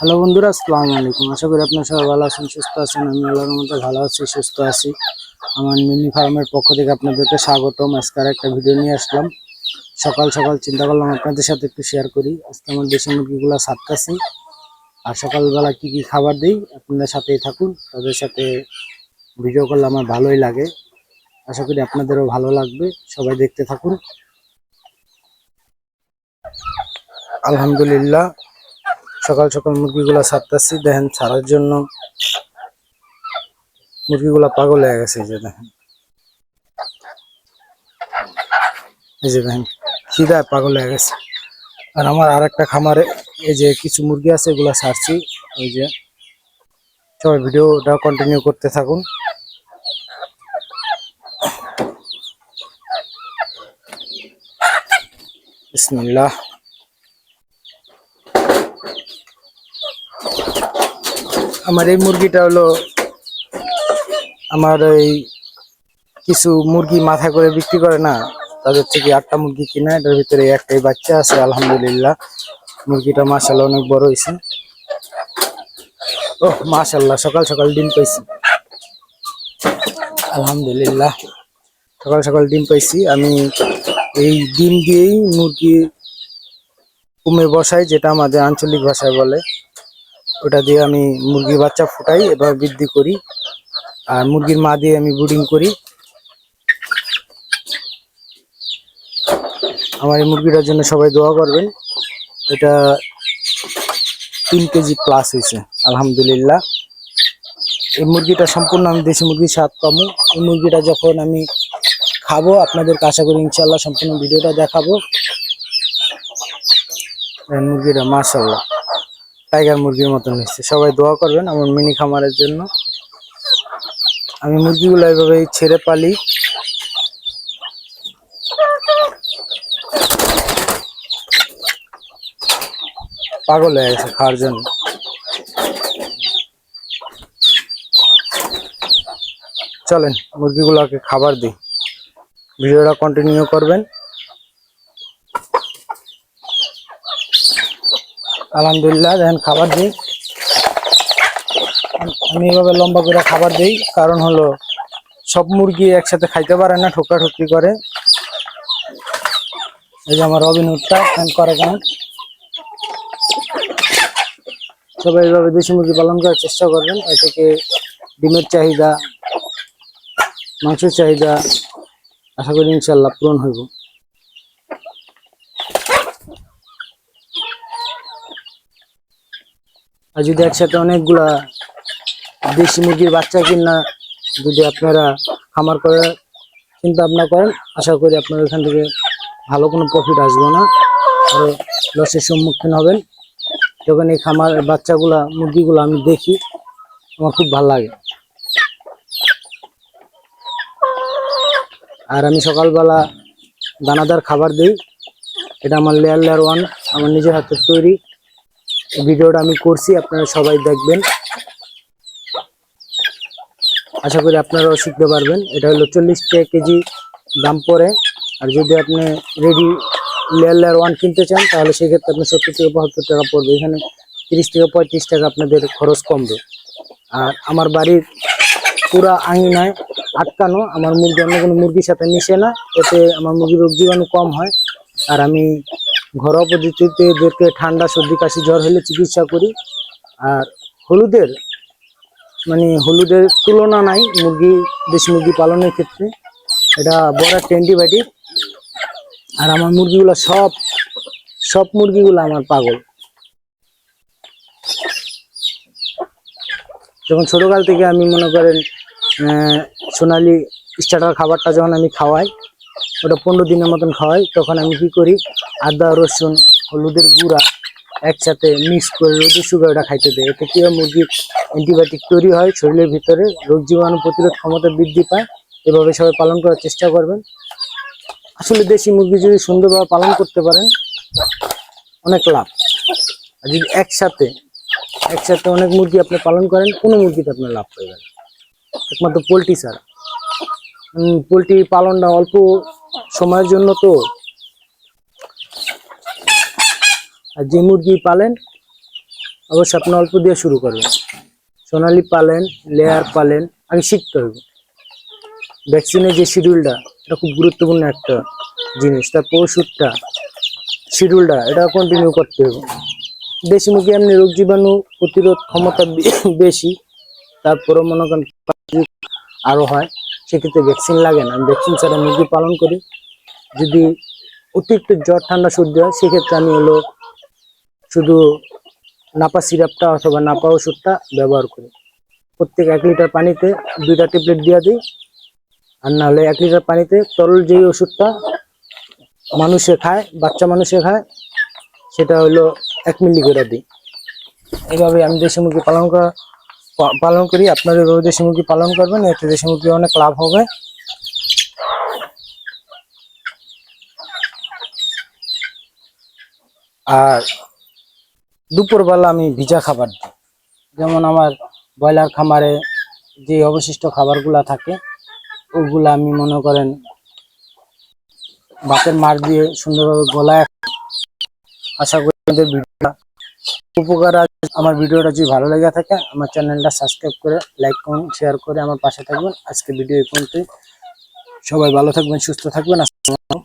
Hello বন্ধুরা, আসসালামু আলাইকুম। আশা করি আপনারা সবাই ভালো আছেন, সুস্থ আছেন। আমি আল্লাহর রহমতে ভালো আছি, সুস্থ আছি। আমার মিনি ফার্মের পক্ষ থেকে আপনাদেরকে স্বাগতম। আজকে একটা ভিডিও নিয়ে আসলাম। সকাল সকাল চিন্তা করলাম আপনাদের সাথে একটু শেয়ার করি। আজকে আমার দেশি মুরগিগুলো ছাড়তেছি, আর সকালবেলা কি কি খাবার দিই আপনাদের সাথেই থাকুন। তাদের সাথে ভিডিও করলে আমার ভালোই লাগে, আশা করি আপনাদেরও ভালো লাগবে। সবাই দেখতে থাকুন। আলহামদুলিল্লাহ, সকাল সকাল মুরগিগুলা ছাড়তেছি। দেখেন, ছাড়ার জন্য মুরগিগুলা পাগল হয়ে গেছে। এই যে দেখেন, খিদায় পাগল হয়ে গেছে। আর আমার আর একটা খামারে এই যে কিছু মুরগি আছে, এগুলা ছাড়ছি। ওই যে সবাই ভিডিওটা কন্টিনিউ করতে থাকুন। বিসমিল্লাহ। আমার এই মুরগিটা হলো আমার এই কিছু মুরগি মাথা করে বিক্রি করে না, তাদের থেকে 8টা মুরগি কিনা। এটার ভিতরে একটাই বাচ্চা আছে। আলহামদুলিল্লাহ, মুরগিটা মাশাআল্লাহ অনেক বড় হয়েছে। ও মাশাআল্লাহ, সকাল সকাল ডিম পাইছি। আলহামদুলিল্লাহ, সকাল সকাল ডিম পাইছি। আমি এই ডিম দিয়েই মুরগি কুমে বসাই, যেটা আমাদের আঞ্চলিক ভাষায় বলে। ওটা দিয়ে আমি মুরগির বাচ্চা ফুটাই, এবার বৃদ্ধি করি। আর মুরগির মা দিয়ে আমি ব্রুডিং করি। আমার এই মুরগিটার জন্য সবাই দোয়া করবেন। এটা 3 কেজি প্লাস হয়েছে আলহামদুলিল্লাহ। এই মুরগিটা সম্পূর্ণ আমি দেশি মুরগির স্বাদ পাবো। এই মুরগিটা যখন আমি খাবো আপনাদেরকে আশা করি ইনশাল্লাহ সম্পূর্ণ ভিডিওটা দেখাবো। মুরগিটা মাশাআল্লাহ টাইগার মুরগির মতন হয়েছে। সবাই দোয়া করবেন আমার মিনি খামারের জন্য। আমি মুরগিগুলো এইভাবেই ছেড়ে পালি। পাগল হয়ে গেছে খাওয়ার জন্য। চলেন মুরগিগুলোকে খাবার দিই, ভিডিওটা কন্টিনিউ করবেন। আলহামদুলিল্লাহ, দেখেন খাবার দিই। আমি এভাবে লম্বা করে খাবার দিই, কারণ হলো সব মুরগি একসাথে খাইতে পারে না, ঠোকরাঠুকরি করে। এই যে আমার রবিনহুডটা করে কেন। সবাই এইভাবে দেশি মুরগি পালন করার চেষ্টা করবেন। এ থেকে ডিমের চাহিদা, মাংসের চাহিদা আশা করি ইনশাল্লাহ পূরণ হইব। আর যদি একসাথে অনেকগুলা দেশি মুরগির বাচ্চা কিনা যদি আপনারা খামার করে চিন্তা ভাবনা করেন, আশা করি আপনার এখান থেকে ভালো কোনো প্রফিট আসবে না, আরো লসের সম্মুখীন হবেন। যখন এই খামার বাচ্চাগুলা মুরগিগুলো আমি দেখি, আমার খুব ভালো লাগে। আর আমি সকালবেলা দানাদার খাবার দিই। এটা আমার লেয়ার 1, আমার নিজের হাতের তৈরি। ভিডিওটা আমি করছি, আপনারা সবাই দেখবেন। আশা করি আপনারাও শিখতে পারবেন। এটা হলো 40 টাকা কেজি দাম পড়ে। আর যদি আপনি রেডি লেয়ার 1 কিনতে চান, তাহলে সেক্ষেত্রে আপনি 70 থেকে 72 টাকা পড়বে। এখানে 30 থেকে 35 টাকা আপনাদের খরচ কমবে। আর আমার বাড়ির পুরা আঙিনায় আটকানো, আমার মুরগি অন্য কোনো মুরগির সাথে মিশে না, এতে আমার মুরগির রোগ জীবাণু কম হয়। আর আমি ঘরোয়া পদ্ধতিতে এদেরকে ঠান্ডা, সর্দি, কাশি, জ্বর হলে চিকিৎসা করি। আর হলুদের তুলনা নাই দেশি মুরগি পালনের ক্ষেত্রে। এটা বড় একটা অ্যান্টিবায়োটিক। আর আমার মুরগিগুলো সব মুরগিগুলো আমার পাগল। যখন ছোটকাল থেকে আমি মনে করেন সোনালি স্টার্টার খাবারটা যখন আমি খাওয়াই, ওটা 15 দিনের মতন খাওয়াই, তখন আমি কি করি, আদা, রসুন, হলুদের গুঁড়া একসাথে মিক্স করে রোদে শুকায় ওটা খাইতে দেয়। এতে কি হয়, মুরগির অ্যান্টিবায়োটিক তৈরি হয়, শরীরের ভিতরে রোগ জীবাণু প্রতিরোধ ক্ষমতা বৃদ্ধি পায়। এভাবে সবাই পালন করার চেষ্টা করবেন। আসলে দেশি মুরগি যদি সুন্দরভাবে পালন করতে পারেন, অনেক লাভ। আর যদি একসাথে অনেক মুরগি আপনি পালন করেন, কোনো মুরগিতে আপনি লাভ পাইবেন, একমাত্র পোলট্রি ছাড়া। পোলট্রি পালনটা অল্প সময়ের জন্য তো। আর যে মুরগি পালেন অবশ্যই আপনি অল্প দিয়ে শুরু করবেন। সোনালী পালেন, লেয়ার পালেন, আগে শিখতে হবে। ভ্যাকসিনের যে শিডিউলটা, এটা খুব গুরুত্বপূর্ণ একটা জিনিস। তারপর ওষুধটা, শিডিউলটা, এটা কন্টিনিউ করতে হবে। দেশি মুরগি এমনি রোগ জীবাণু প্রতিরোধ ক্ষমতা বেশি, তারপরে মনে করেন আরো হয়, সেক্ষেত্রে ভ্যাকসিন লাগে না। আমি ভ্যাকসিন ছাড়া মুরগি পালন করি। যদি অতিরিক্ত জ্বর ঠান্ডা সর্দি হয়, সেক্ষেত্রে আমি হলো শুধু নাপা সিরাপটা অথবা নাপা ওষুধটা ব্যবহার করি। প্রত্যেক 1 লিটার পানিতে 2টা ট্যাবলেট দিয়ে দিই। আর না হলে 1 লিটার পানিতে তরল যেই ওষুধটা মানুষে খায়, বাচ্চা মানুষে খায়, সেটা হলো 1 মিলি করে দিই। এইভাবে আমি দেশি মুরগি পালন করি। আপনারা এভাবে দেশি মুরগি পালন করবেন, এতে দেশি মুরগি অনেক লাভ হবে। আর দুপুরবেলা আমি ভিজা খাবার দিই। যেমন আমার ব্রয়লার খামারে যে অবশিষ্ট খাবারগুলা থাকে, ওগুলা আমি মনে করেন ভাতের মার দিয়ে সুন্দরভাবে গলায়। আশা করি আপনাদের ভিডিওটা উপকার আছে। আমার ভিডিওটা যদি ভালো লেগে থাকে, আমার চ্যানেলটা সাবস্ক্রাইব করে, লাইক, কমেন্ট, শেয়ার করে আমার পাশে থাকবেন। আজকে ভিডিও এই পর্যন্তই। সবাই ভালো থাকবেন, সুস্থ থাকবেন। আসসালামু আলাইকুম।